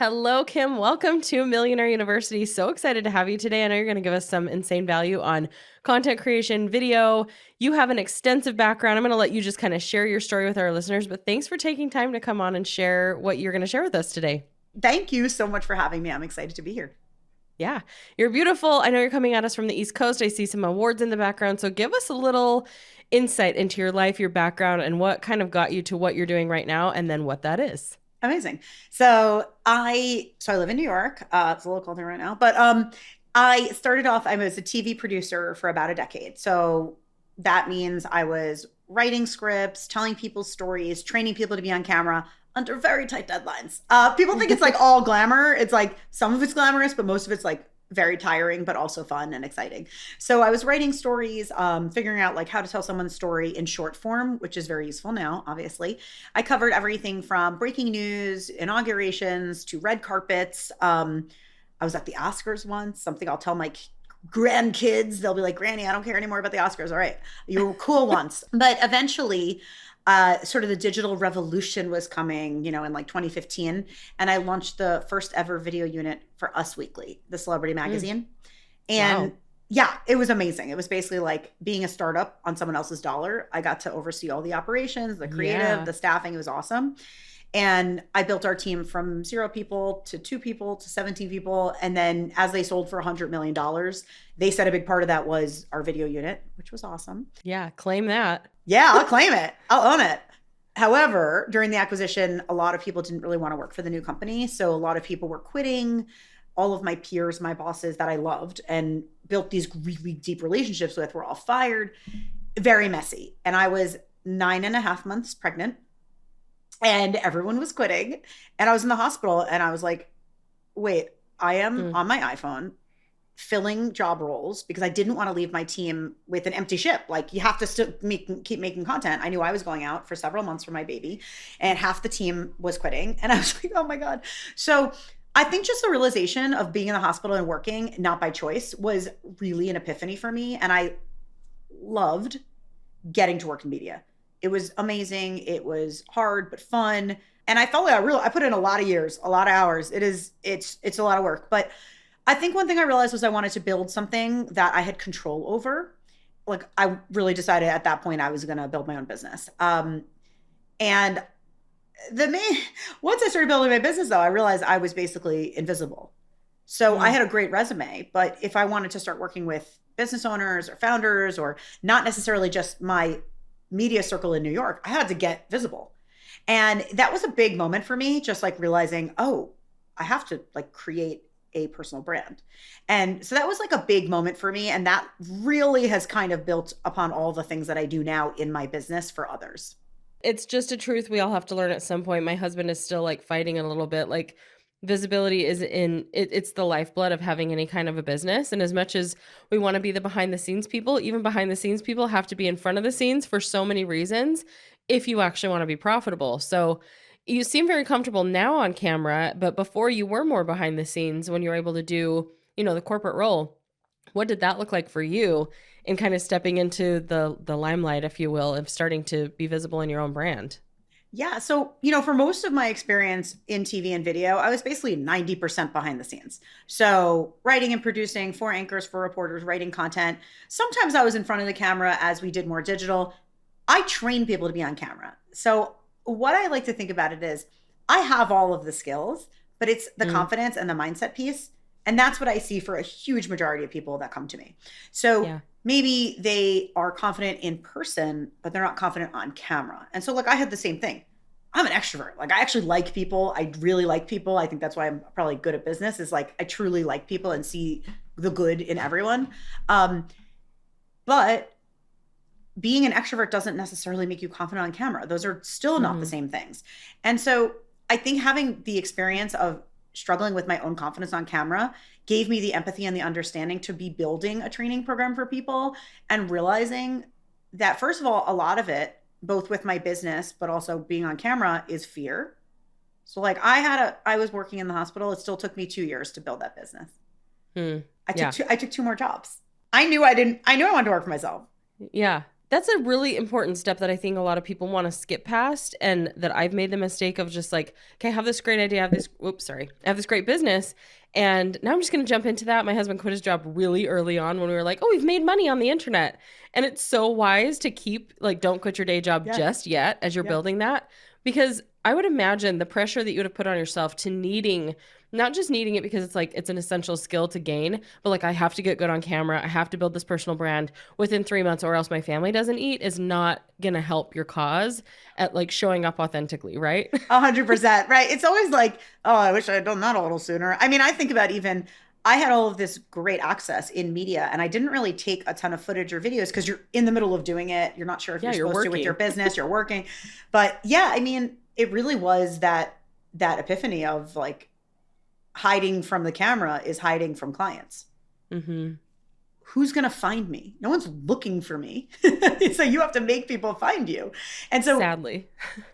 Hello, Kim. Welcome to Millionaire University. So excited to have you today. I know you're going to give us some insane value on content creation, video. You have an extensive background. I'm going to let you just kind of share your story with our listeners, but thanks for taking time to come on and share what you're going to share with us today. Thank you so much for having me. I'm excited to be here. Yeah, you're beautiful. I know you're coming at us from the East Coast. I see some awards in the background. So give us a little insight into your life, your background, and what kind of got you to what you're doing right now, and then what that is. Amazing. So I live in New York. It's a little cold here right now, but I started off. I was a TV producer for about a decade. So that means I was writing scripts, telling people stories, training people to be on camera under very tight deadlines. People think it's like all glamour. It's like some of it's glamorous, but most of it's like very tiring, but also fun and exciting. So I was writing stories, figuring out like how to tell someone's story in short form, which is very useful now, obviously. I covered everything from breaking news, inaugurations to red carpets. I was at the Oscars once, something I'll tell my grandkids. They'll be like, Granny, I don't care anymore about the Oscars. All right, you were cool once. But eventually, sort of the digital revolution was coming, in like 2015. And I launched the first ever video unit for Us Weekly, the celebrity magazine. And Wow. yeah, it was amazing. It was basically like being a startup on someone else's dollar. I got to oversee all the operations, the creative, Yeah. the staffing. It was awesome. And I built our team from 0 people to 2 people to 17 people. And then as they sold for $100 million, they said a big part of that was our video unit, which was awesome. Yeah. Claim that. Yeah, I'll claim it. I'll own it. However, during the acquisition, a lot of people didn't really want to work for the new company. So a lot of people were quitting. All of my peers, my bosses that I loved and built these really deep relationships with were all fired. Very messy. And I was 9.5 months pregnant and everyone was quitting. And I was in the hospital and I was like, wait, I am Mm. on my iPhone filling job roles because I didn't want to leave my team with an empty ship. Like you have to still keep making content. I knew I was going out for several months for my baby and half the team was quitting. And I was like, oh my God. So I think just the realization of being in the hospital and working, not by choice, was really an epiphany for me. And I loved getting to work in media. It was amazing. It was hard, but fun. And I felt like I put in a lot of years, a lot of hours. It's a lot of work, but I think one thing I realized was I wanted to build something that I had control over. Like I really decided at that point I was going to build my own business. And the main once I started building my business though, I realized I was basically invisible. So I Mm. had a great resume, but if I wanted to start working with business owners or founders or not necessarily just my media circle in New York, I had to get visible. And that was a big moment for me, just like realizing, oh, I have to like create a personal brand. And so that was like a big moment for me. And that really has kind of built upon all the things that I do now in my business for others. It's just a truth we all have to learn at some point. My husband is still like fighting a little bit. Like visibility is it's the lifeblood of having any kind of a business. And as much as we want to be the behind the scenes people, even behind the scenes people have to be in front of the scenes for so many reasons if you actually want to be profitable. So you seem very comfortable now on camera, but before you were more behind the scenes when you were able to do, the corporate role. What did that look like for you in kind of stepping into the limelight, if you will, of starting to be visible in your own brand? Yeah. So, for most of my experience in TV and video, I was basically 90% behind the scenes. So, writing and producing for anchors, for reporters, writing content. Sometimes I was in front of the camera as we did more digital. I train people to be on camera. So, what I like to think about it is I have all of the skills, but it's the Mm, confidence and the mindset piece. And that's what I see for a huge majority of people that come to me. So, yeah. maybe they are confident in person, but they're not confident on camera. And so, like, I had the same thing. I'm an extrovert. Like, I actually like people. I really like people. I think that's why I'm probably good at business, is like, I truly like people and see the good in everyone. Um, but being an extrovert doesn't necessarily make you confident on camera. Those are still not the Mhm. same things. And so I think having the experience of struggling with my own confidence on camera gave me the empathy and the understanding to be building a training program for people and realizing that, first of all, a lot of it, both with my business, but also being on camera, is fear. So like I was working in the hospital. It still took me 2 years to build that business. Mm. I took Yeah. two more jobs. I knew I wanted to work for myself. Yeah. That's a really important step that I think a lot of people want to skip past, and that I've made the mistake of just like, okay, I have this great idea. I have this, whoops, sorry. I have this great business. And now I'm just going to jump into that. My husband quit his job really early on when we were like, oh, we've made money on the internet. And it's so wise to keep, like, don't quit your day job Yeah. just yet as you're Yeah. building that. Because I would imagine the pressure that you would have put on yourself to needing, not just needing it because it's like it's an essential skill to gain, but like I have to get good on camera. I have to build this personal brand within 3 months or else my family doesn't eat is not going to help your cause at like showing up authentically, right? 100%. Right. It's always like, oh, I wish I had done that a little sooner. I mean, I think about even, I had all of this great access in media and I didn't really take a ton of footage or videos because you're in the middle of doing it. You're not sure if Yeah, you're you're supposed to with your working. business, you're working. But yeah, I mean, it really was that epiphany of like hiding from the camera is hiding from clients. Mm-hmm. Who's going to find me? No one's looking for me. So you have to make people find you. And so Sadly.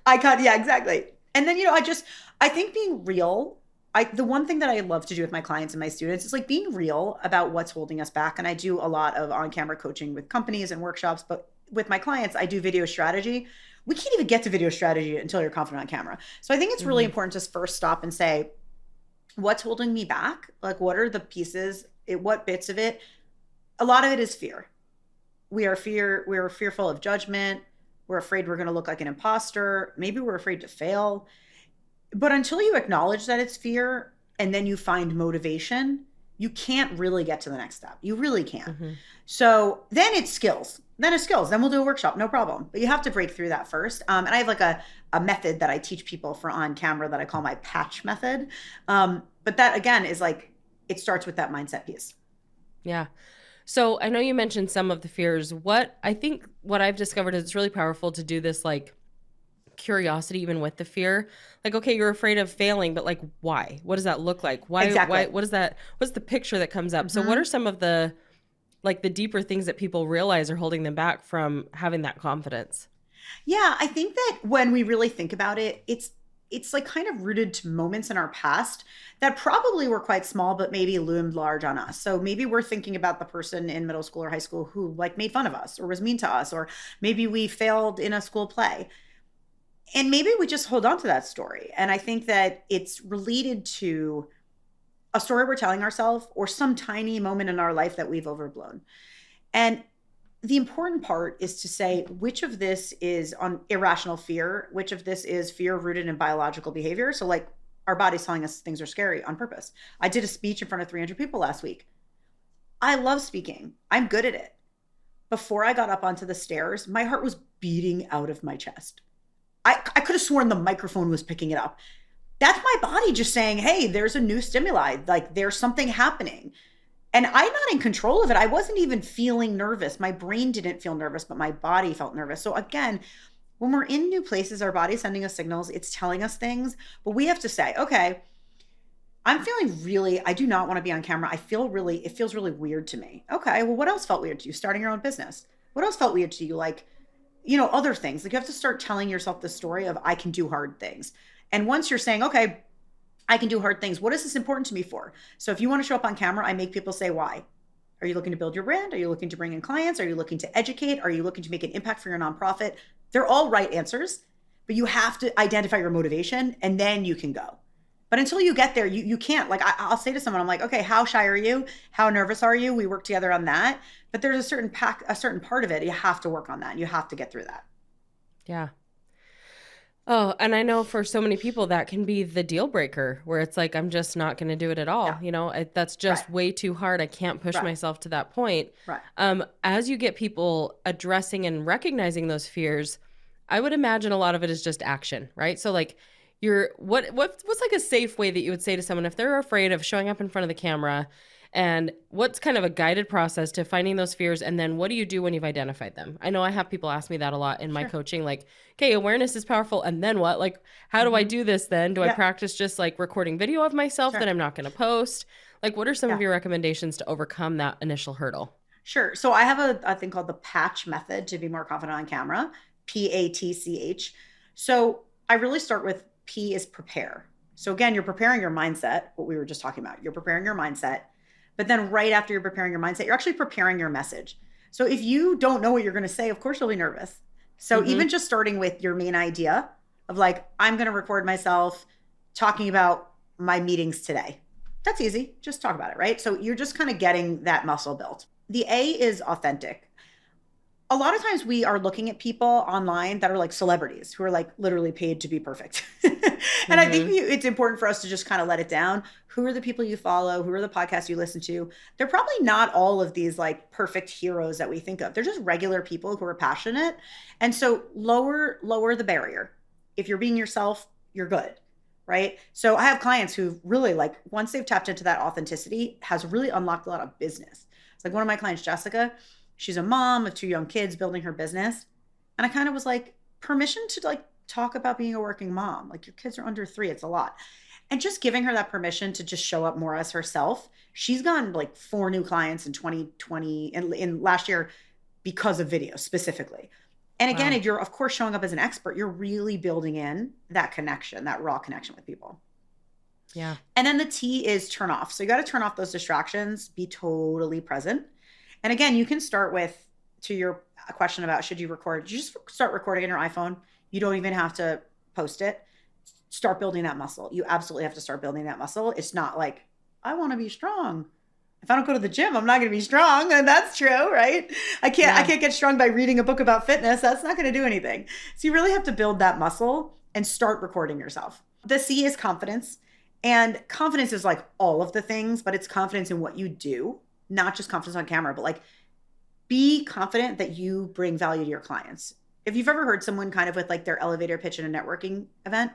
I got, yeah, exactly. And then, I think being real, the one thing that I love to do with my clients and my students is like being real about what's holding us back. And I do a lot of on camera coaching with companies and workshops, but with my clients, I do video strategy. We can't even get to video strategy until you're confident on camera. So I think it's really Mm-hmm. important to first stop and say, what's holding me back? Like, what are the pieces? What bits of it? A lot of it is fear. We're fearful of judgment. We're afraid we're going to look like an imposter. Maybe we're afraid to fail. But until you acknowledge that it's fear and then you find motivation, you can't really get to the next step. You really can't. Mm-hmm. So then it's skills. Then it's skills. Then we'll do a workshop, no problem. But you have to break through that first. And I have like a method that I teach people for on camera that I call my patch method. But that again is like, it starts with that mindset piece. Yeah. So I know you mentioned some of the fears. What I've discovered is it's really powerful to do this like curiosity even with the fear. Like, okay, you're afraid of failing, but like why? What does that look like? Why Exactly. what is that? What's the picture that comes up? So what Hmm. are some of the like the deeper things that people realize are holding them back from having that confidence? Yeah, I think that when we really think about it, it's like kind of rooted to moments in our past that probably were quite small, but maybe loomed large on us. So maybe we're thinking about the person in middle school or high school who like made fun of us or was mean to us, or maybe we failed in a school play. And maybe we just hold on to that story. And I think that it's related to a story we're telling ourselves or some tiny moment in our life that we've overblown. And the important part is to say which of this is on irrational fear, which of this is fear rooted in biological behavior. So, like our body's telling us things are scary on purpose. I did a speech in front of 300 people last week. I love speaking, I'm good at it. Before I got up onto the stairs, my heart was beating out of my chest. I could have sworn the microphone was picking it up. That's my body just saying, hey, there's a new stimuli, like there's something happening. And I'm not in control of it. I wasn't even feeling nervous. My brain didn't feel nervous, but my body felt nervous. So again, when we're in new places, our body's sending us signals, it's telling us things, but we have to say, okay, I'm feeling really, I do not want to be on camera. It feels really weird to me. Okay, well, what else felt weird to you? Starting your own business. What else felt weird to you? Like, other things. Like you have to start telling yourself the story of I can do hard things. And once you're saying, okay, I can do hard things. What is this important to me for? So if you want to show up on camera, I make people say why. Are you looking to build your brand? Are you looking to bring in clients? Are you looking to educate? Are you looking to make an impact for your nonprofit? They're all right answers, but you have to identify your motivation and then you can go. But until you get there, you can't. Like I'll say to someone, I'm like, okay, how shy are you? How nervous are you? We work together on that. But there's a certain part of it. You have to work on that. You have to get through that. Yeah. Oh, and I know for so many people that can be the deal breaker where it's like, I'm just not going to do it at all. Yeah. That's Right. just way too hard. I can't push Right. myself to that point. Right. As you get people addressing and recognizing those fears, I would imagine a lot of it is just action, right? So like what's like a safe way that you would say to someone if they're afraid of showing up in front of the camera, and what's kind of a guided process to finding those fears, and then what do you do when you've identified them? I know I have people ask me that a lot in my Sure. coaching, like, okay, awareness is powerful, and then what? Like, how do I Hmm. do this then? Do I Yeah. practice just like recording video of myself Sure. that I'm not going to post? Like, what are some of Yeah. your recommendations to overcome that initial hurdle? Sure. So I have a thing called the patch method to be more confident on camera, PATCH. So I really start with P is prepare. So again, you're preparing your mindset, what we were just talking about. You're preparing your mindset. But then right after you're preparing your mindset, you're actually preparing your message. So if you don't know what you're going to say, of course you'll be nervous. So even Mhm. just starting with your main idea of like, I'm going to record myself talking about my meetings today. That's easy. Just talk about it, right? So you're just kind of getting that muscle built. The A is authentic. A lot of times we are looking at people online that are like celebrities who are like literally paid to be perfect. And I think Mhm. it's important for us to just kind of let it down. Who are the people you follow? Who are the podcasts you listen to? They're probably not all of these like perfect heroes that we think of. They're just regular people who are passionate. And so lower the barrier. If you're being yourself, you're good. Right. So I have clients who really like once they've tapped into that authenticity has really unlocked a lot of business. It's like one of my clients, Jessica, she's a mom of two young kids building her business. And I kind of was like, permission to like talk about being a working mom. Like your kids are under 3, it's a lot. And just giving her that permission to just show up more as herself. She's gotten like 4 new clients in 2020 and in last year because of video specifically. And again, Wow. if you're of course showing up as an expert, you're really building in that connection, that raw connection with people. Yeah. And then the T is turn off. So you got to turn off those distractions, be totally present. And again, you can start with to your question about should you record, you just start recording on your iPhone. You don't even have to post it. Start building that muscle. You absolutely have to start building that muscle. It's not like, I want to be strong. If I don't go to the gym, I'm not going to be strong. And that's true, right? I Yeah. can't get strong by reading a book about fitness. That's not going to do anything. So you really have to build that muscle and start recording yourself. The C is confidence. And confidence is like all of the things, but it's confidence in what you do, not just confidence on camera, but like be confident that you bring value to your clients. If you've ever heard someone kind of with like their elevator pitch in a networking event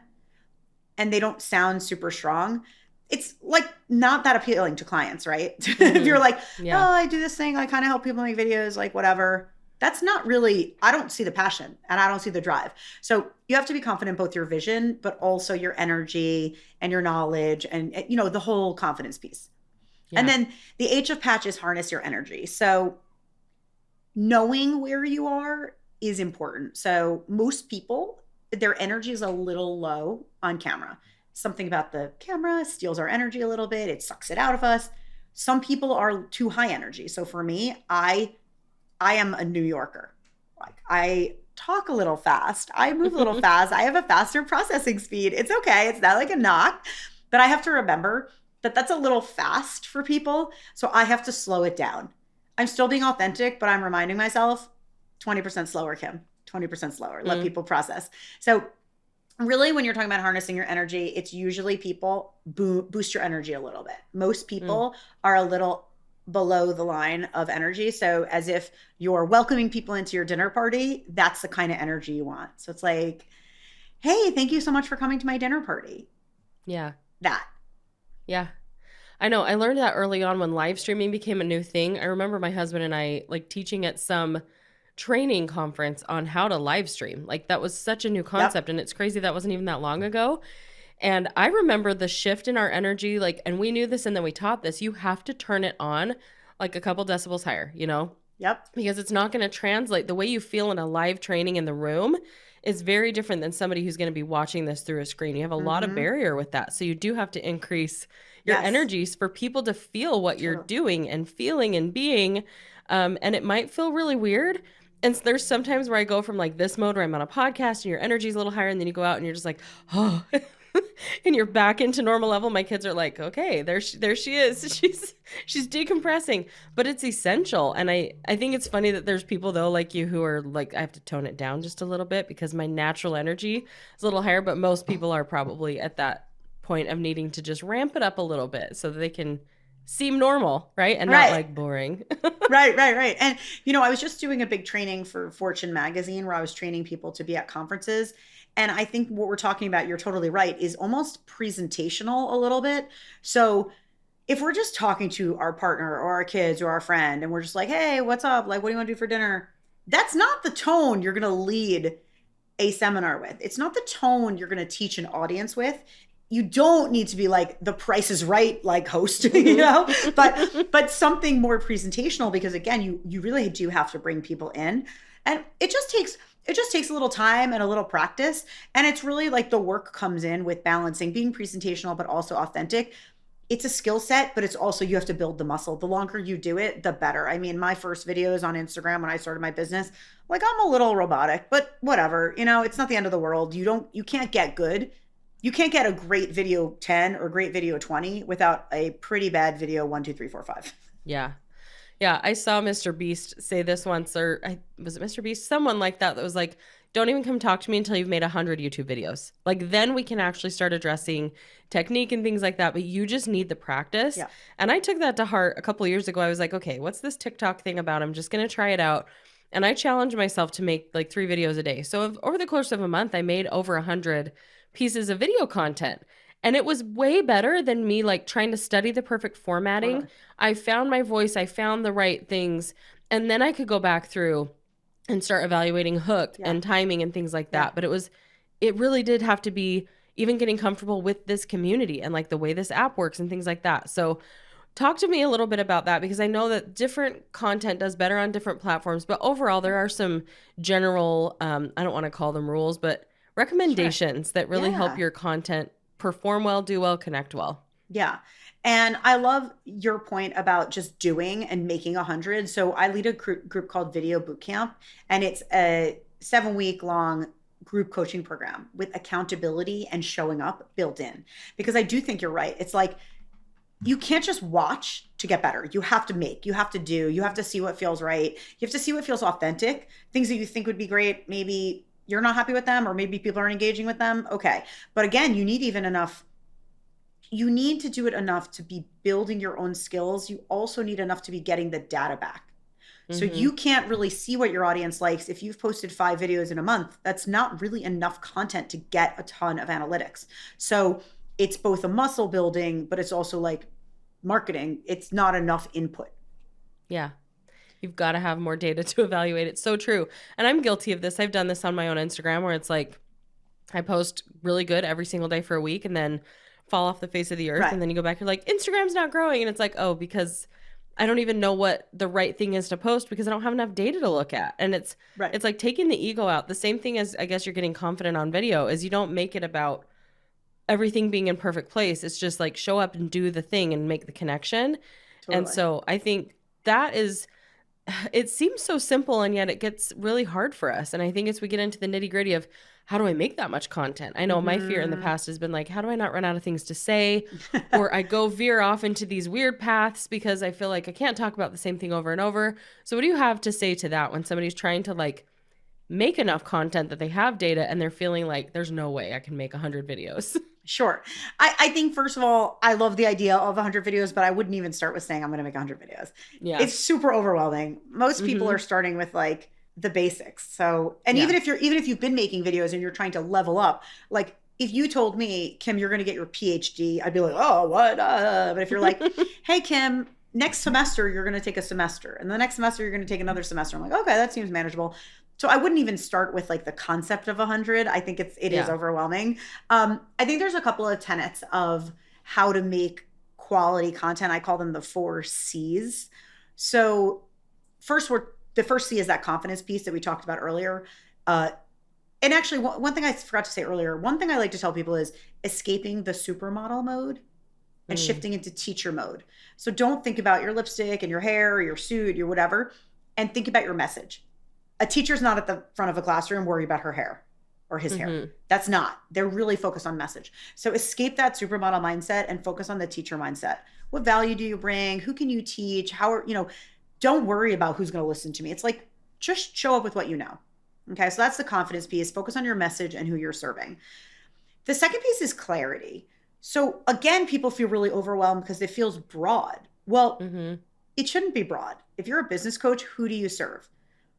and they don't sound super strong, it's like not that appealing to clients, right? If you're Mhm. like, oh, Yeah. I do this thing, I kind of help people make videos, like whatever. That's not really, I don't see the passion and I don't see the drive. So you have to be confident both your vision, but also your energy and your knowledge and, you know, the whole confidence piece. And Yeah. then the H of patch is harness your energy. So knowing where you are is important. So most people, their energy is a little low on camera. Something about the camera steals our energy a little bit. It sucks it out of us. Some people are too high energy. So for me, I am a New Yorker. Like I talk a little fast. I move a little fast. I have a faster processing speed. It's okay. It's not like a knock, but I have to remember that that's a little fast for people. So I have to slow it down. I'm still being authentic, but I'm reminding myself 20% slower, Kim, 20% slower. Let Mm. people process. So really when you're talking about harnessing your energy, it's usually people boost your energy a little bit. Most Mm. people are a little below the line of energy. So as if you're welcoming people into your dinner party, that's the kind of energy you want. So it's like, hey, thank you so much for coming to my dinner party. Yeah. That. Yeah. I know. I learned that early on when live streaming became a new thing. I remember my husband and I like teaching at some training conference on how to live stream. Like that was such a new Yep. concept and it's crazy that wasn't even that long ago. And I remember the shift in our energy like and we knew this and then we taught this. You have to turn it on like a couple decibels higher, you know? Yep. Because it's not going to translate the way you feel in a live training in the room is very different than somebody who's going to be watching this through a screen. You have a lot of Mm-hmm. barrier with that. So you do have to increase your Yes. energies for people to feel what you're Totally. doing and feeling and being. And it might feel really weird. And there's sometimes where I go from like this mode where I'm on a podcast and your energy's a little higher, and then you go out and you're just like, oh, and you're back into normal level. My kids are like, okay, there she is. She's decompressing, but it's essential. And I think it's funny that there's people though like you who are like, I have to tone it down just a little bit because my natural energy is a little higher, but most people are probably at that point of needing to just ramp it up a little bit so that they can seem normal, right? And not Right. like boring. Right. And you know, I was just doing a big training for Fortune magazine where I was training people to be at conferences. And I think what we're talking about, you're totally right, is almost presentational a little bit. So if we're just talking to our partner or our kids or our friend and we're just like, hey, what's up? Like, what do you want to do for dinner? That's not the tone you're going to lead a seminar with. It's not the tone you're going to teach an audience with. You don't need to be like the Price is Right like host, you know, but something more presentational because again, you really do have to bring people in, and it just takes a little time and a little practice, and it's really like the work comes in with balancing being presentational but also authentic. it's a skill set, but it's also you have to build the muscle. The longer you do it, the better. I mean, my first videos on Instagram when I started my business, like I'm a little robotic, but whatever. It's not the end of the world. You can't get good. You can't get a great video 10 or great video 20 without a pretty bad video 1, 2, 3, 4, 5. Yeah. Yeah, I saw Mr. Beast say this once, or was it Mr. Beast? Someone like that was like, don't even come talk to me until you've made 100 YouTube videos. Like, then we can actually start addressing technique and things like that, but you just need the practice. Yeah. And I took that to heart a couple of years ago. I was like, okay, what's this TikTok thing about? I'm just going to try it out. And I challenged myself to make like 3 videos a day. So over the course of a month, I made over 100 pieces of video content. And it was way better than me like trying to study the perfect formatting. Totally. I found my voice, I found the right things, and then I could go back through and start evaluating hook and timing and things like that. But it really did have to be even getting comfortable with this community and like the way this app works and things like that. So talk to me a little bit about that, because I know that different content does better on different platforms, but overall there are some general, I don't want to call them rules, but recommendations that really help your content perform well, do well, connect well. Yeah. And I love your point about just doing and making 100. So I lead a group called Video Bootcamp, and it's a 7-week long group coaching program with accountability and showing up built in. Because I do think you're right. It's like, you can't just watch to get better. You have to make, you have to do, you have to see what feels right. You have to see what feels authentic. Things that you think would be great, maybe you're not happy with them, or maybe people aren't engaging with them. Okay. But again, you need to do it enough to be building your own skills. You also need enough to be getting the data back. So you can't really see what your audience likes. If you've posted 5 videos in a month, that's not really enough content to get a ton of analytics. So it's both a muscle building, but it's also like marketing. It's not enough input. Yeah. You've got to have more data to evaluate. It's so true. And I'm guilty of this. I've done this on my own Instagram where it's like I post really good every single day for a week and then fall off the face of the earth. Right. And then you go back, you're like, Instagram's not growing. And it's like, oh, because I don't even know what the right thing is to post because I don't have enough data to look at. And it's like taking the ego out. The same thing as I guess you're getting confident on video is you don't make it about everything being in perfect place. It's just like show up and do the thing and make the connection. Totally. And so I think that is, it seems so simple and yet it gets really hard for us. And I think as we get into the nitty gritty of how do I make that much content? I know my fear in the past has been like, how do I not run out of things to say? Or I go veer off into these weird paths because I feel like I can't talk about the same thing over and over. So what do you have to say to that when somebody's trying to like make enough content that they have data and they're feeling like there's no way I can make 100 videos? Sure. I think, first of all, I love the idea of 100 videos, but I wouldn't even start with saying I'm going to make 100 videos. Yeah. It's super overwhelming. Most people are starting with like the basics. So, and even if you've been making videos and you're trying to level up, like if you told me, Kim, you're going to get your PhD, I'd be like, oh, what? But if you're like, hey, Kim, next semester, you're going to take a semester. And the next semester, you're going to take another semester. I'm like, okay, that seems manageable. So I wouldn't even start with like the concept of 100. I think it is overwhelming. I think there's a couple of tenets of how to make quality content. I call them the 4 C's. So the first C is that confidence piece that we talked about earlier. And actually, one thing I forgot to say earlier, one thing I like to tell people is escaping the supermodel mode and shifting into teacher mode. So don't think about your lipstick and your hair or your suit, your whatever, and think about your message. A teacher's not at the front of a classroom worried about her hair or his hair. That's not. They're really focused on message. So escape that supermodel mindset and focus on the teacher mindset. What value do you bring? Who can you teach? Don't worry about who's going to listen to me. It's like, just show up with what you know. Okay. So that's the confidence piece. Focus on your message and who you're serving. The second piece is clarity. So again, people feel really overwhelmed because it feels broad. Well, it shouldn't be broad. If you're a business coach, who do you serve?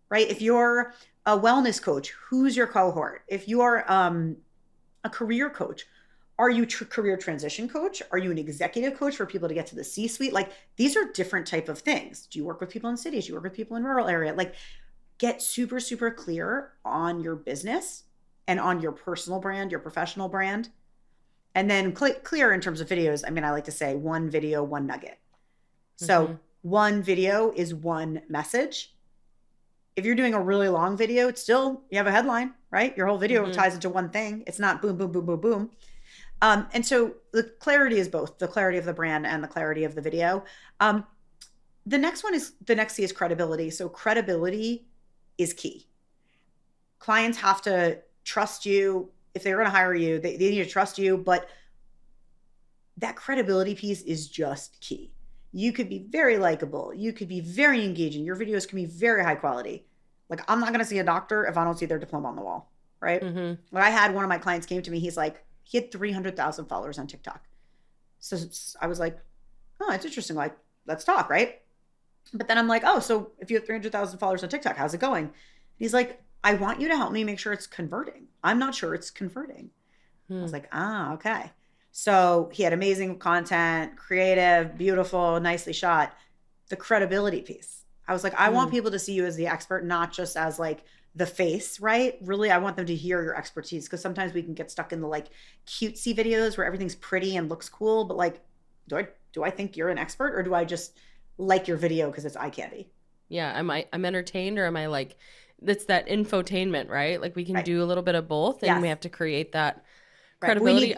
Right? If you're a wellness coach, who's your cohort? If you are a career coach, are you career transition coach? Are you an executive coach for people to get to the C-suite? Like, these are different type of things. Do you work with people in cities? Do you work with people in rural area? Like, get super, super clear on your business and on your personal brand, your professional brand. And then clear in terms of videos. I mean, I like to say 1 video, 1 nugget. So 1 video is 1 message. If you're doing a really long video, it's still, you have a headline, right? Your whole video ties into one thing. It's not boom, boom, boom, boom, boom. And so the clarity is both the clarity of the brand and the clarity of the video. Um, the next C is credibility. So credibility is key. Clients have to trust you. If they're going to hire you, they need to trust you. But that credibility piece is just key. You could be very likable. You could be very engaging. Your videos can be very high quality. Like, I'm not going to see a doctor if I don't see their diploma on the wall, right? Mm-hmm. When I had one of my clients came to me, he's like, he had 300,000 followers on TikTok. So I was like, oh, it's interesting. Like, let's talk, right? But then I'm like, oh, so if you have 300,000 followers on TikTok, how's it going? And he's like, I want you to help me make sure it's converting. I'm not sure it's converting. I was Hmm. like, ah, okay. So he had amazing content, creative, beautiful, nicely shot. The credibility piece. I was like, I want Hmm. people to see you as the expert, not just as like the face, right? Really, I want them to hear your expertise because sometimes we can get stuck in the like cutesy videos where everything's pretty and looks cool, but like, do I think you're an expert or do I just like your video because it's eye candy? Yeah. I'm entertained, or am I like, it's that infotainment, right? Like we can Right. do a little bit of both, and we Yes. have to create that Right. But credibility.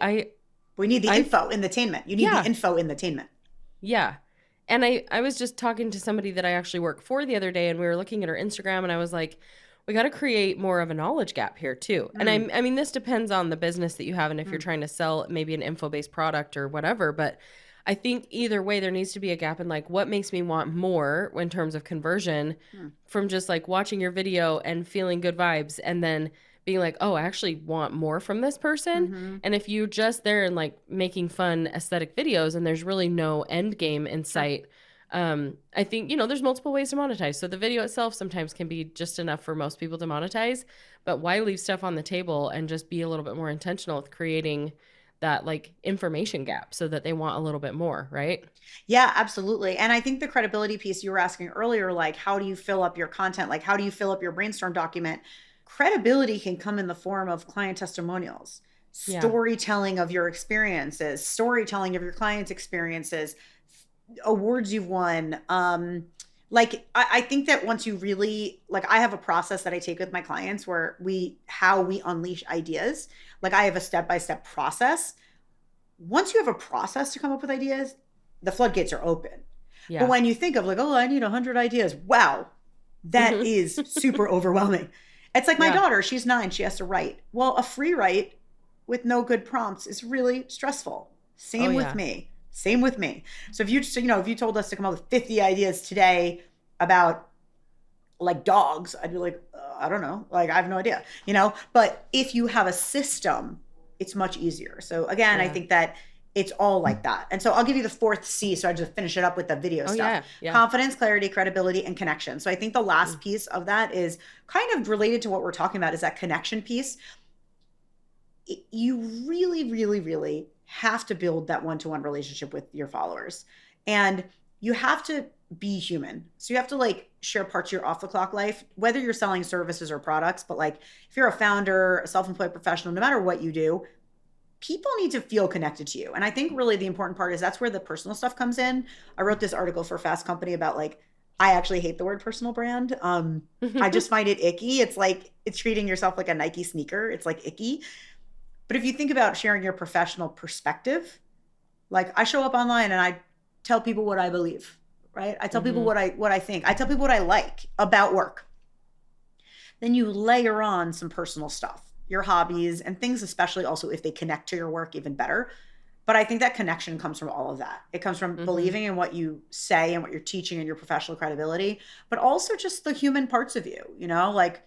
we need the I, info in the attainment. You need the yeah, info in the attainment. yeah. And I was just talking to somebody that I actually work for the other day, and we were looking at her Instagram, and I was like, we got to create more of a knowledge gap here too. And Mm, I mean, this depends on the business that you have, and if you're mm, trying to sell maybe an info-based product or whatever. But I think either way, there needs to be a gap in like what makes me want more in terms of conversion mm, from just like watching your video and feeling good vibes, and then being like, oh, I actually want more from this person. mm-hmm. And if you just there and like making fun aesthetic videos and there's really no end game in Sure. sight, I think, there's multiple ways to monetize. So the video itself sometimes can be just enough for most people to monetize, but why leave stuff on the table and just be a little bit more intentional with creating that like information gap so that they want a little bit more, right? Yeah, absolutely. And I think the credibility piece you were asking earlier, like how do you fill up your content? Like how do you fill up your brainstorm document? Credibility can come in the form of client testimonials, Yeah. storytelling of your experiences, storytelling of your clients' experiences, awards you've won. Like I think that once you really like I have a process that I take with my clients where how we unleash ideas. Like I have a step-by-step process. Once you have a process to come up with ideas, the floodgates are open. But Yeah. when you think of like, oh, I need 100 ideas, wow, that is super overwhelming. It's like my Yeah. daughter, she's 9, she has to write. Well, a free write with no good prompts is really stressful. Oh Same with yeah. me. Same with me. So if you told us to come up with 50 ideas today about like dogs, I'd be like, I don't know. Like, I have no idea. But if you have a system, it's much easier. So, again, I Yeah. think that it's all like that. And so, I'll give you the fourth C. So, I just finish it up with the video Oh stuff: yeah. Yeah. confidence, clarity, credibility, and connection. So, I think the Mm. last piece of that is kind of related to what we're talking about is that connection piece. You really, really, really have to build that one-to-one relationship with your followers. And you have to be human. So you have to like share parts of your off the clock life, whether you're selling services or products. But like if you're a founder, a self employed professional, no matter what you do, people need to feel connected to you. And I think really the important part is that's where the personal stuff comes in. I wrote this article for Fast Company about like, I actually hate the word personal brand. I just find it icky. It's like it's treating yourself like a Nike sneaker. It's like icky. But if you think about sharing your professional perspective, like I show up online and I tell people what I believe, right? I tell people Hmm. what I think. I tell people what I like about work. Then you layer on some personal stuff, your hobbies and things, especially also if they connect to your work even better. But I think that connection comes from all of that. It comes from Hmm. believing in what you say and what you're teaching and your professional credibility, but also just the human parts of you, like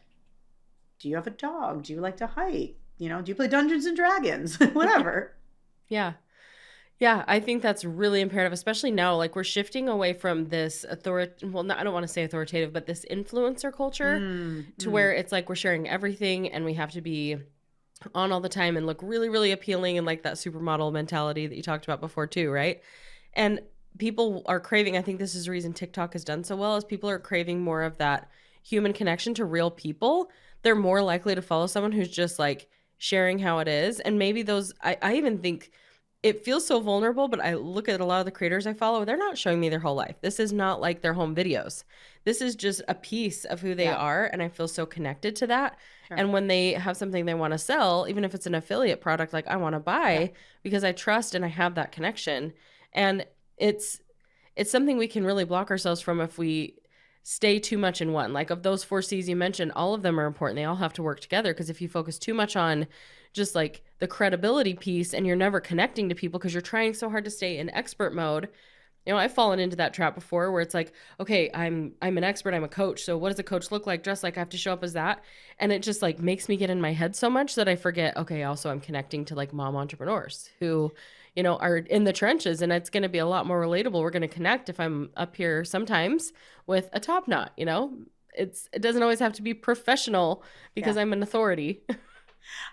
do you have a dog? Do you like to hike? Do you play Dungeons and Dragons? Whatever. Yeah. Yeah, I think that's really imperative, especially now. Like we're shifting away from this well, I don't want to say authoritative, but this influencer culture Mm, to mm. where it's like we're sharing everything and we have to be on all the time and look really, really appealing, and like that supermodel mentality that you talked about before too, right? And people are craving, I think this is the reason TikTok has done so well, is people are craving more of that human connection to real people. They're more likely to follow someone who's just like sharing how it is. And maybe I even think it feels so vulnerable, but I look at a lot of the creators I follow, they're not showing me their whole life. This is not like their home videos. This is just a piece of who they Yeah, are, and I feel so connected to that. sure. And when they have something they wanna sell, even if it's an affiliate product, like, I wanna Yeah. buy because I trust and I have that connection. And it's it's something we can really block ourselves from if we stay too much in one. Like, of those 4 C's you mentioned, all of them are important. They all have to work together, because if you focus too much on just, like, the credibility piece and you're never connecting to people because you're trying so hard to stay in expert mode. I've fallen into that trap before where it's like, okay, I'm an expert, I'm a coach. So what does a coach look like? Dress like I have to show up as that. And it just like makes me get in my head so much that I forget, okay, also I'm connecting to like mom entrepreneurs who, are in the trenches, and it's going to be a lot more relatable. We're going to connect if I'm up here sometimes with a top knot. It doesn't always have to be professional because Yeah. I'm an authority.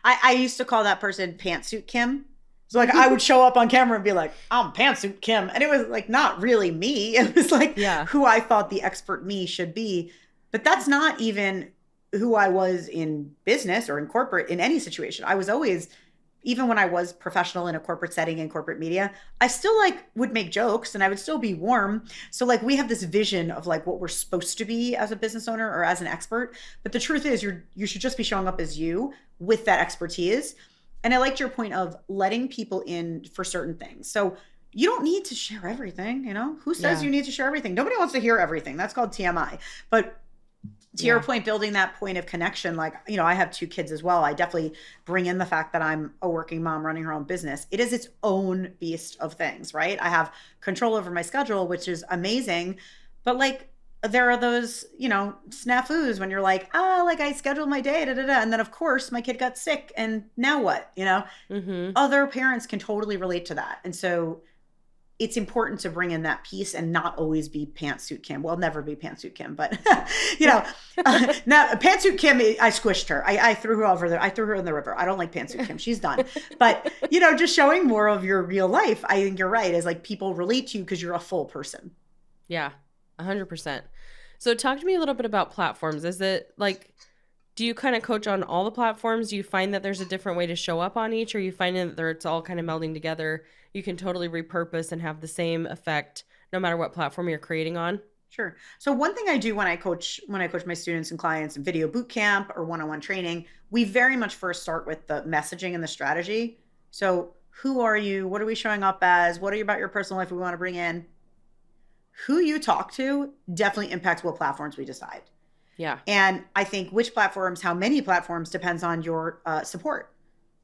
I used to call that person Pantsuit Kim. So like I would show up on camera and be like, I'm Pantsuit Kim. And it was like not really me. It was like Yeah. who I thought the expert me should be. But that's not even who I was in business or in corporate in any situation. I was always, even when I was professional in a corporate setting in corporate media, I still like would make jokes and I would still be warm. So like we have this vision of like what we're supposed to be as a business owner or as an expert. But the truth is you should just be showing up as you with that expertise. And I liked your point of letting people in for certain things. So you don't need to share everything, Who says Yeah. you need to share everything? Nobody wants to hear everything. That's called TMI. But to your Yeah. point, building that point of connection, like, I have 2 kids as well. I definitely bring in the fact that I'm a working mom running her own business. It is its own beast of things, right? I have control over my schedule, which is amazing. But like, there are those, snafus when you're like, like I scheduled my day, da, da, da. And then of course my kid got sick and now what? Mhm. Other parents can totally relate to that. And so it's important to bring in that piece and not always be pantsuit Kim. Well, never be pantsuit Kim, but now pantsuit Kim, I squished her. I threw her over there. I threw her in the river. I don't like pantsuit Kim. She's done. But just showing more of your real life. I think you're right. Is like people relate to you because you're a full person. Yeah. 100%. So talk to me a little bit about platforms. Is it like, do you kind of coach on all the platforms? Do you find that there's a different way to show up on each, or you find that it's all kind of melding together? You can totally repurpose and have the same effect no matter what platform you're creating on? Sure. So one thing I do when I coach my students and clients in video boot camp or one-on-one training, we very much first start with the messaging and the strategy. So who are you? What are we showing up as? What are you about your personal life we want to bring in? Who you talk to definitely impacts what platforms we decide. Yeah. And I think which platforms, how many platforms depends on your support.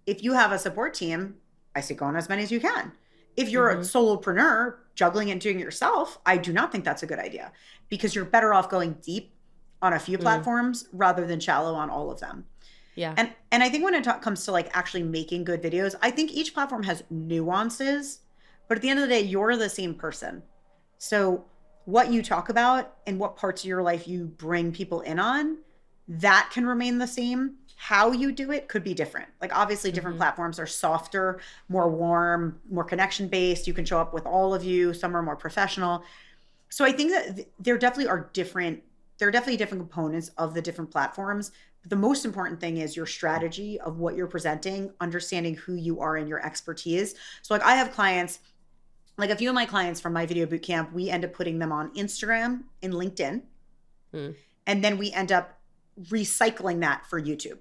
If you have a support team, I say go on as many as you can. If you're a Mhm. solopreneur juggling and doing it yourself, I do not think that's a good idea because you're better off going deep on a few Mm. platforms rather than shallow on all of them. Yeah. And I think when it comes to like actually making good videos, I think each platform has nuances, but at the end of the day, you're the same person. So what you talk about and what parts of your life you bring people in on, that can remain the same. How you do it could be different. Like obviously different Mhm. platforms are softer, more warm, more connection based. You can show up with all of you. Some are more professional. So I think that there are definitely different components of the different platforms. But the most important thing is your strategy of what you're presenting, understanding who you are and your expertise. So like I have clients, like a few of my clients from my video boot camp, we end up putting them on Instagram and LinkedIn. Mm. And then we end up recycling that for YouTube.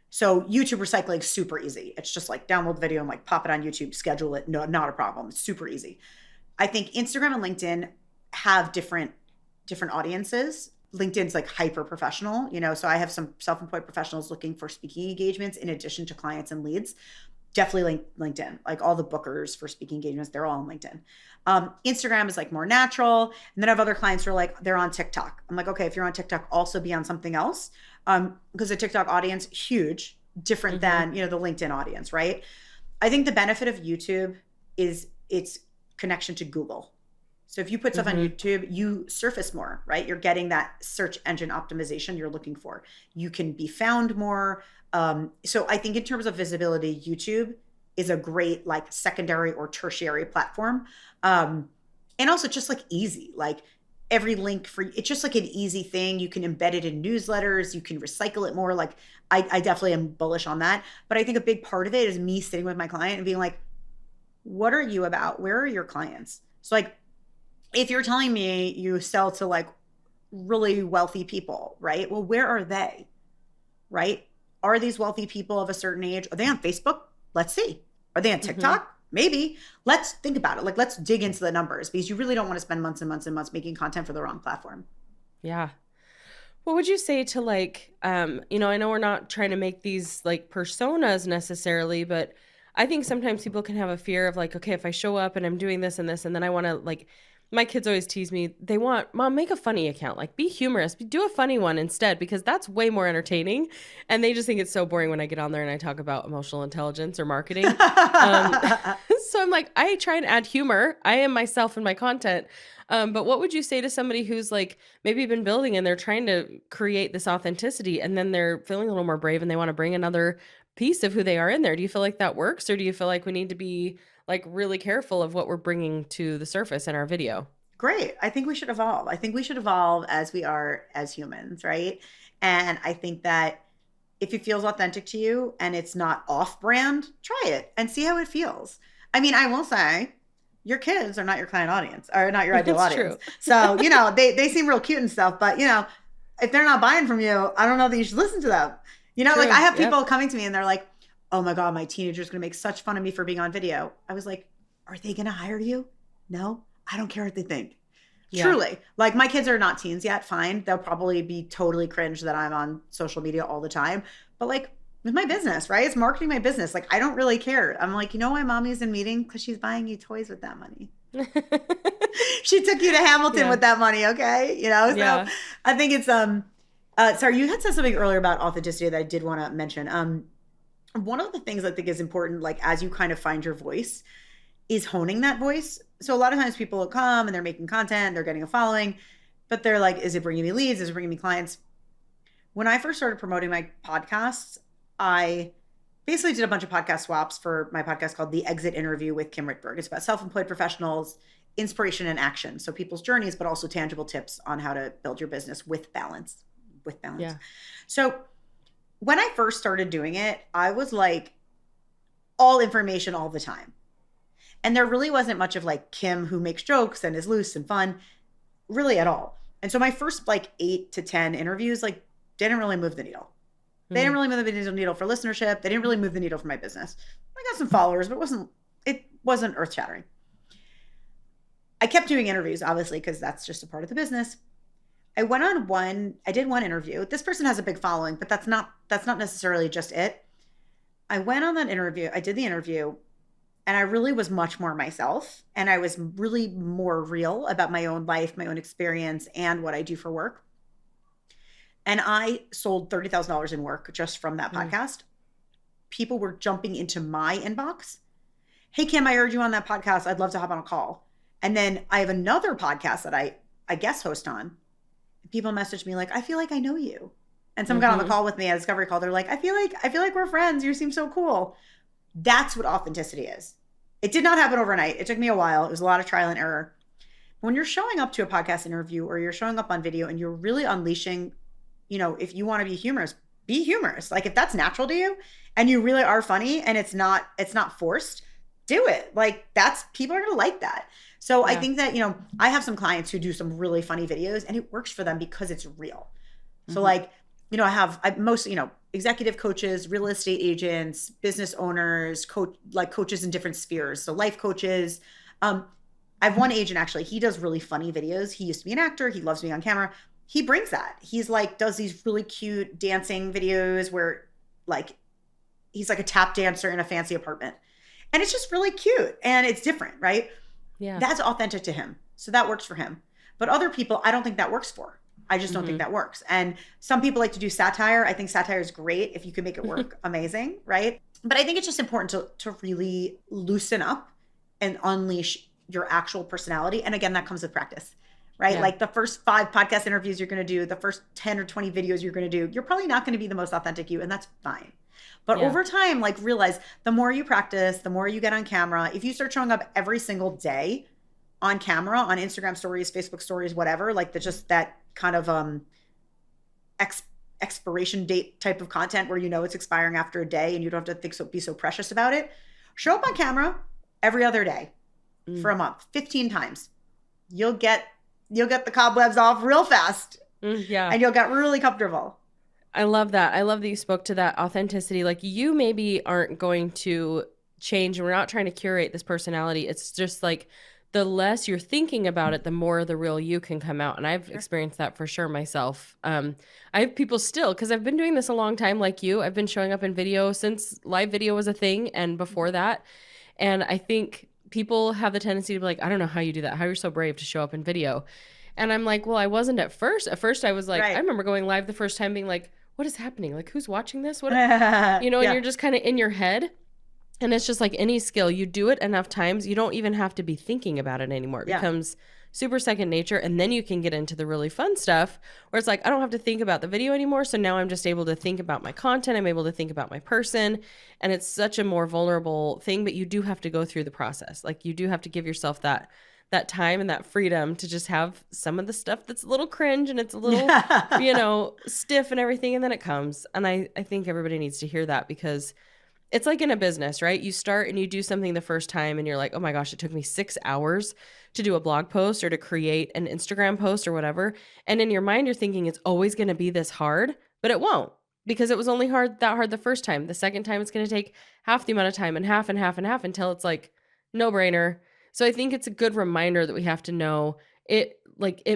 So YouTube recycling is super easy. It's just like download the video and like pop it on YouTube, schedule it. No, not a problem. It's super easy. I think Instagram and LinkedIn have different audiences. LinkedIn's like hyper professional, so I have some self-employed professionals looking for speaking engagements in addition to clients and leads. Definitely LinkedIn, like all the bookers for speaking engagements, they're all on LinkedIn. Instagram is like more natural. And then I have other clients who are like, they're on TikTok. I'm like, okay, if you're on TikTok, also be on something else. Because the TikTok audience, huge, different Mhm. than, the LinkedIn audience, right? I think the benefit of YouTube is its connection to Google. So if you put stuff on Mhm. YouTube, you surface more, right? You're getting that search engine optimization you're looking for. You can be found more. So I think in terms of visibility, YouTube is a great like secondary or tertiary platform. And also just like easy, like every link for it's just like an easy thing. You can embed it in newsletters. You can recycle it more. Like I definitely am bullish on that. But I think a big part of it is me sitting with my client and being like, what are you about? Where are your clients? So like, if you're telling me you sell to like really wealthy people, right? Well, where are they? Right? Are these wealthy people of a certain age? Are they on Facebook? Let's see. Are they on Mhm. TikTok? Maybe. Let's think about it. Like, let's dig into the numbers because you really don't want to spend months and months and months making content for the wrong platform. Yeah. What would you say to like, I know we're not trying to make these like personas necessarily, but I think sometimes people can have a fear of like, okay, if I show up and I'm doing this and then I want to like, my kids always tease me, they want, mom, make a funny account, like be humorous, do a funny one instead, because that's way more entertaining. And they just think it's so boring when I get on there and I talk about emotional intelligence or marketing. Um, so I'm like, I try and add humor. I am myself in my content. But what would you say to somebody who's like, maybe been building and they're trying to create this authenticity and then they're feeling a little more brave and they want to bring another piece of who they are in there? Do you feel like that works or do you feel like we need to be like really careful of what we're bringing to the surface in our video? Great. I think we should evolve. I think we should evolve as we are as humans, right? And I think that if it feels authentic to you and it's not off brand, try it and see how it feels. I mean, I will say your kids are not your client audience or not your ideal It's audience. true. So, they seem real cute and stuff, but if they're not buying from you, I don't know that you should listen to them. Like I True. have Yep. people coming to me and they're like, oh my God, my teenager's going to make such fun of me for being on video. I was like, are they going to hire you? No, I don't care what they think. Yeah. Truly. Like my kids are not teens yet. Fine. They'll probably be totally cringe that I'm on social media all the time. But like with my business, right? It's marketing my business. Like I don't really care. I'm like, why mommy's in meeting? Because she's buying you toys with that money. She took you to Hamilton Yeah. with that money, okay? So Yeah. I think it's sorry, you had said something earlier about authenticity that I did want to mention. One of the things I think is important, like as you kind of find your voice, is honing that voice. So a lot of times people will come and they're making content, they're getting a following, but they're like, is it bringing me leads? Is it bringing me clients? When I first started promoting my podcasts, I basically did a bunch of podcast swaps for my podcast called The Exit Interview with Kim Rittberg. It's about self-employed professionals, inspiration and action. So people's journeys, but also tangible tips on how to build your business with balance. With balance. Yeah. So when I first started doing it, I was like all information all the time. And there really wasn't much of like Kim who makes jokes and is loose and fun, really at all. And so my first like 8 to 10 interviews like didn't really move the needle. They didn't Mm. really move the needle for listenership. They didn't really move the needle for my business. I got some followers, but it wasn't earth shattering. I kept doing interviews, obviously, because that's just a part of the business. I did one interview. This person has a big following, but that's not necessarily just it. I went on that interview. I did the interview and I really was much more myself. And I was really more real about my own life, my own experience, and what I do for work. And I sold $30,000 in work just from that Mm. podcast. People were jumping into my inbox. Hey, Kim, I heard you on that podcast. I'd love to hop on a call. And then I have another podcast that I guest host on. People message me like, I feel like I know you. And someone got on the Mhm. call with me at a discovery call. They're like, I feel like we're friends. You seem so cool. That's what authenticity is. It did not happen overnight. It took me a while. It was a lot of trial and error. When you're showing up to a podcast interview or you're showing up on video and you're really unleashing, if you want to be humorous, be humorous. Like if that's natural to you and you really are funny and it's not forced, do it. Like that's people are going to like that. So I Yeah. think that, I have some clients who do some really funny videos and it works for them because it's real. So Mhm. like, I mostly, executive coaches, real estate agents, business owners, coaches in different spheres. So life coaches. I have one agent actually, he does really funny videos. He used to be an actor. He loves being on camera. He brings that. He's like, does these really cute dancing videos where like, he's like a tap dancer in a fancy apartment. And it's just really cute and it's different, right? Yeah. That's authentic to him. So that works for him. But other people, I don't think that works for. I just don't think Mhm. that works. And some people like to do satire. I think satire is great. If you can make it work, amazing, right? But I think it's just important to really loosen up and unleash your actual personality. And again, that comes with practice, right? Yeah. Like the first 5 podcast interviews you're going to do, the first 10 or 20 videos you're going to do, you're probably not going to be the most authentic you, and that's fine. But Yeah. over time, like realize the more you practice, the more you get on camera. If you start showing up every single day on camera, on Instagram stories, Facebook stories, whatever, like just that kind of expiration date type of content where it's expiring after a day and you don't have to be so precious about it. Show up on camera every other day for Mm. a month, 15 times. You'll get the cobwebs off real fast Yeah. and you'll get really comfortable. I love that. I love that you spoke to that authenticity. Like you maybe aren't going to change and we're not trying to curate this personality. It's just like the less you're thinking about it, the more the real you can come out. And I've Sure. experienced that for sure myself. I have people still, because I've been doing this a long time like you. I've been showing up in video since live video was a thing and before that. And I think people have the tendency to be like, I don't know how you do that, how you're so brave to show up in video. And I'm like, well, I wasn't at first. At first I was like, I Right. remember going live the first time being like, what is happening? Like, who's watching this? What, and Yeah. you're just kind of in your head. And it's just like any skill, you do it enough times, you don't even have to be thinking about it anymore. It Yeah. becomes super second nature. And then you can get into the really fun stuff where it's like, I don't have to think about the video anymore. So now I'm just able to think about my content. I'm able to think about my person. And it's such a more vulnerable thing, but you do have to go through the process. Like you do have to give yourself that time and that freedom to just have some of the stuff that's a little cringe and it's a little, stiff and everything. And then it comes. And I think everybody needs to hear that because it's like in a business, right? You start and you do something the first time and you're like, oh my gosh, it took me 6 hours to do a blog post or to create an Instagram post or whatever. And in your mind, you're thinking it's always going to be this hard, but it won't because it was only that hard the first time. The second time, it's going to take half the amount of time and half and half and half until it's like no brainer. So I think it's a good reminder that we have to know it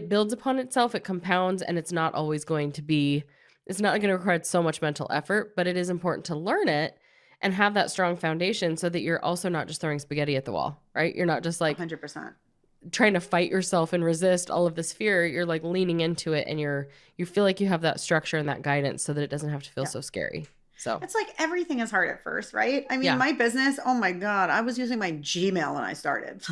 builds upon itself, it compounds, and it's not always going to be, it's not going to require so much mental effort, but it is important to learn it and have that strong foundation so that you're also not just throwing spaghetti at the wall, right? You're not just like 100%. trying to fight yourself and resist all of this fear. You're like leaning into it and you feel like you have that structure and that guidance so that it doesn't have to feel Yeah. so scary. So It's like everything is hard at first, right? I mean, Yeah. my business, oh my God, I was using my Gmail when I started.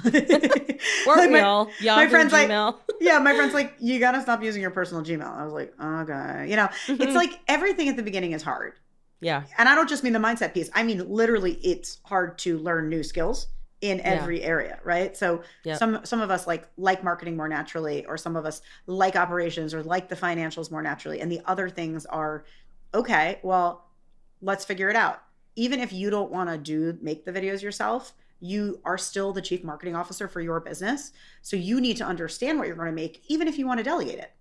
weren't we my, all? my Yahoo, friend's like, Gmail. yeah, my friend's like, you got to stop using your personal Gmail. I was like, okay. It's like everything at the beginning is hard. Yeah. And I don't just mean the mindset piece. I mean, literally, it's hard to learn new skills in every area, right? So Yep. some of us like marketing more naturally, or some of us like operations or like the financials more naturally. And the other things are, okay, well, let's figure it out. Even if you don't want to make the videos yourself, you are still the chief marketing officer for your business. So you need to understand what you're going to make, even if you want to delegate it.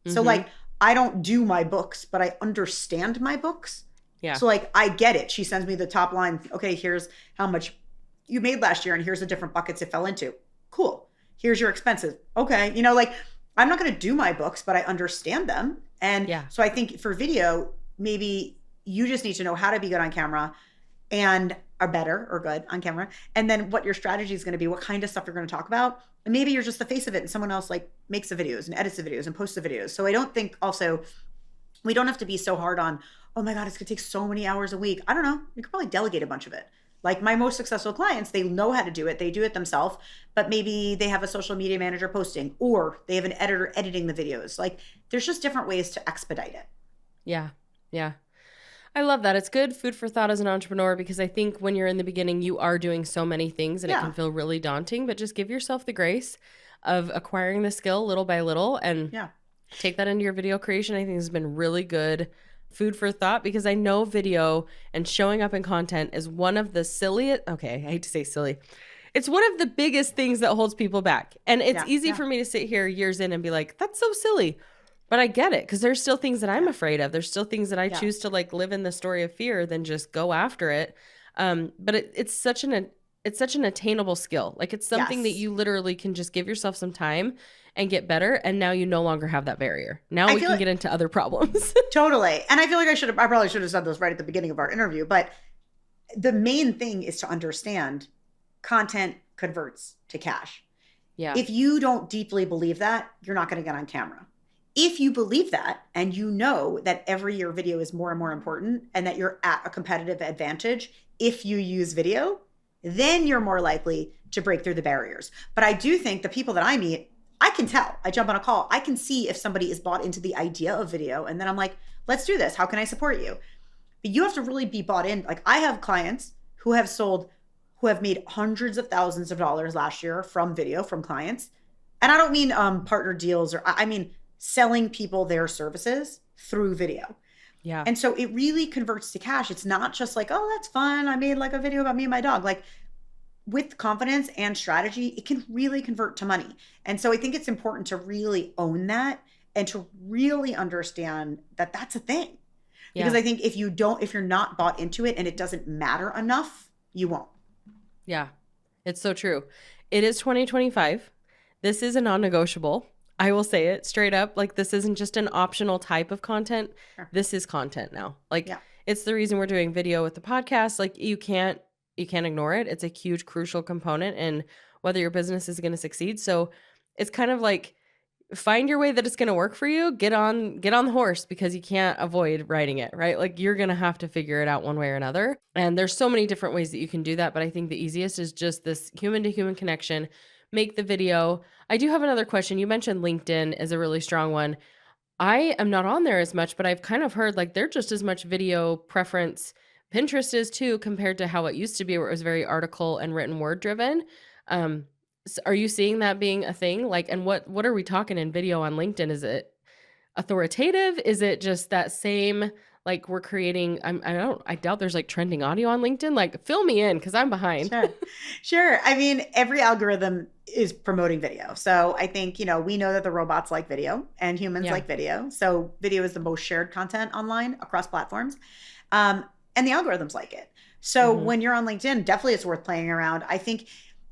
So Mhm. I don't do my books, but I understand my books. Yeah. So I get it. She sends me the top line. Okay, here's how much you made last year and here's the different buckets it fell into. Cool. Here's your expenses. Okay. I'm not going to do my books, but I understand them. And Yeah. so I think for video, maybe you just need to know how to be good on camera and are better or good on camera. And then what your strategy is going to be, what kind of stuff you're going to talk about. And maybe you're just the face of it and someone else makes the videos and edits the videos and posts the videos. So I don't think also we don't have to be so hard on, oh my God, it's going to take so many hours a week. I don't know. You could probably delegate a bunch of it. Like my most successful clients, they know how to do it. They do it themselves, but maybe they have a social media manager posting, or they have an editor editing the videos. There's just different ways to expedite it. Yeah. Yeah. I love that. It's good food for thought as an entrepreneur because I think when you're in the beginning, you are doing so many things and it Yeah. can feel really daunting, but just give yourself the grace of acquiring the skill little by little and Yeah. take that into your video creation. I think this has been really good food for thought because I know video and showing up in content is one of the silliest, okay, I hate to say silly. It's one of the biggest things that holds people back. And it's easy for me to sit here years in and be like, that's so silly. But I get it because there's still things that I'm afraid of. There's still things that I choose to live in the story of fear than just go after it. But it's such an attainable skill. It's something that you literally can just give yourself some time and get better. And now you no longer have that barrier. Now we can get into other problems. Totally. And I feel like I probably should have said this right at the beginning of our interview, but the main thing is to understand content converts to cash. Yeah. If you don't deeply believe that, you're not going to get on camera. If you believe that and you know that every year video is more and more important and that you're at a competitive advantage if you use video, then you're more likely to break through the barriers. But I do think the people that I meet, I can tell. I jump on a call. I can see if somebody is bought into the idea of video. And then I'm like, let's do this. How can I support you? But you have to really be bought in. I have clients who have made hundreds of thousands of dollars last year from video, from clients. And I don't mean partner deals, I mean selling people their services through video. Yeah. And so it really converts to cash. It's not just oh, that's fun. I made a video about me and my dog. with confidence and strategy, it can really convert to money. And so I think it's important to really own that and to really understand that that's a thing. Because Yeah. I think if you're not bought into it and it doesn't matter enough, you won't. Yeah. It's so true. It is 2025. This is a non-negotiable. I will say it straight up. Like, this isn't just an optional type of content. Sure. This is content now. Like, Yeah. it's the reason we're doing video with the podcast. Like, you can't ignore it. It's a huge crucial component in whether your business is going to succeed. So it's kind of like, find your way that it's going to work for you. Get on the horse, because you can't avoid writing it, right? Like, you're going to have to figure it out one way or another. And there's so many different ways that you can do that, but I think the easiest is just this human to human connection. Make the video. I do have another question. You mentioned LinkedIn is a really strong one. I am not on there as much, but I've kind of heard like they're just as much video preference. Pinterest is too, compared to how it used to be, where it was very article and written word driven. Um, are you seeing that being a thing? Like, and what are we talking in video on LinkedIn? Is it authoritative? Is it just that same, like, we're creating? I doubt there's like trending audio on LinkedIn. Like, fill me in, because I'm behind. Sure. Sure. I mean, every algorithm is promoting video. So I think, we know that the robots like video and humans Yeah. like video. So video is the most shared content online across platforms. Um, and the algorithms like it. So Hmm. when you're on LinkedIn, definitely it's worth playing around. I think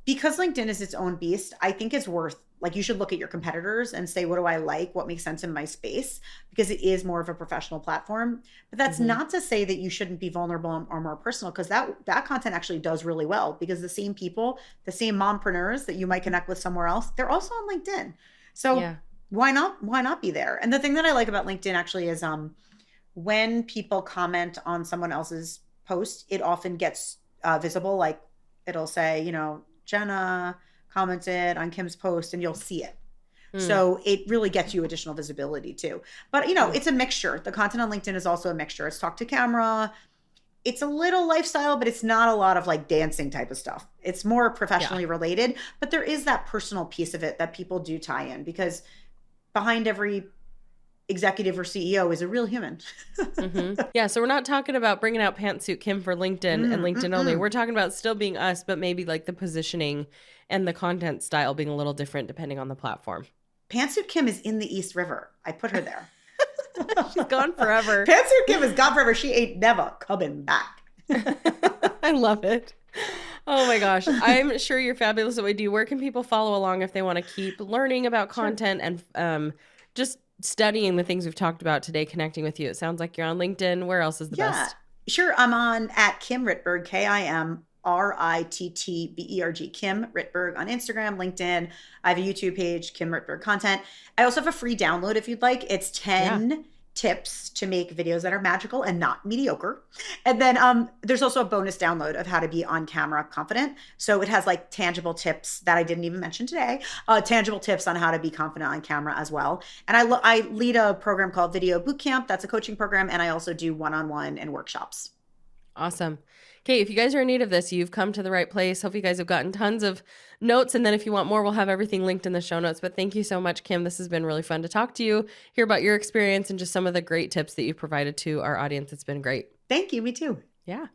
because LinkedIn is its own beast, I think it's worth, like, you should look at your competitors and say, what do I like? What makes sense in my space? Because it is more of a professional platform. But that's Hmm. not to say that you shouldn't be vulnerable or more personal, because that content actually does really well, because the same people, the same mompreneurs that you might connect with somewhere else, they're also on LinkedIn. So Yeah. why not be there? And the thing that I like about LinkedIn actually is when people comment on someone else's post, it often gets visible. Like, it'll say, Jenna commented on Kim's post, and you'll see it. Mm. So it really gets you additional visibility too. But Mm. it's a mixture. The content on LinkedIn is also a mixture. It's talk to camera. It's a little lifestyle, but it's not a lot of like dancing type of stuff. It's more Yeah. professionally related, but there is that personal piece of it that people do tie in, because behind every executive or CEO is a real human. Yeah, so we're not talking about bringing out Pantsuit Kim for LinkedIn and LinkedIn only. Mm-mm. We're talking about still being us, but maybe like the positioning and the content style being a little different depending on the platform. Pantsuit Kim is in the East River. I put her there. She's gone forever. Pantsuit Kim is gone forever. She ain't never coming back. I love it. Oh my gosh. I'm sure you're fabulous at what you do. Where can people follow along if they want to keep learning about Sure. content and just studying the things we've talked about today, connecting with you? It sounds like you're on LinkedIn. Where else is the Yeah, best? sure. I'm on at Kim Rittberg, KimRittberg, Kim Rittberg on Instagram, LinkedIn. I have a YouTube page, Kim Rittberg Content. I also have a free download if you'd like. It's Yeah. 10 tips to make videos that are magical and not mediocre. And then there's also a bonus download of how to be on camera confident. So it has like tangible tips that I didn't even mention today, tangible tips on how to be confident on camera as well. And I lead a program called Video Bootcamp. That's a coaching program. And I also do one-on-one and workshops. Awesome. Okay, if you guys are in need of this, you've come to the right place. Hope you guys have gotten tons of notes. And then if you want more, we'll have everything linked in the show notes. But thank you so much, Kim. This has been really fun to talk to you, hear about your experience, and just some of the great tips that you've provided to our audience. It's been great. Thank you. Me too. Yeah.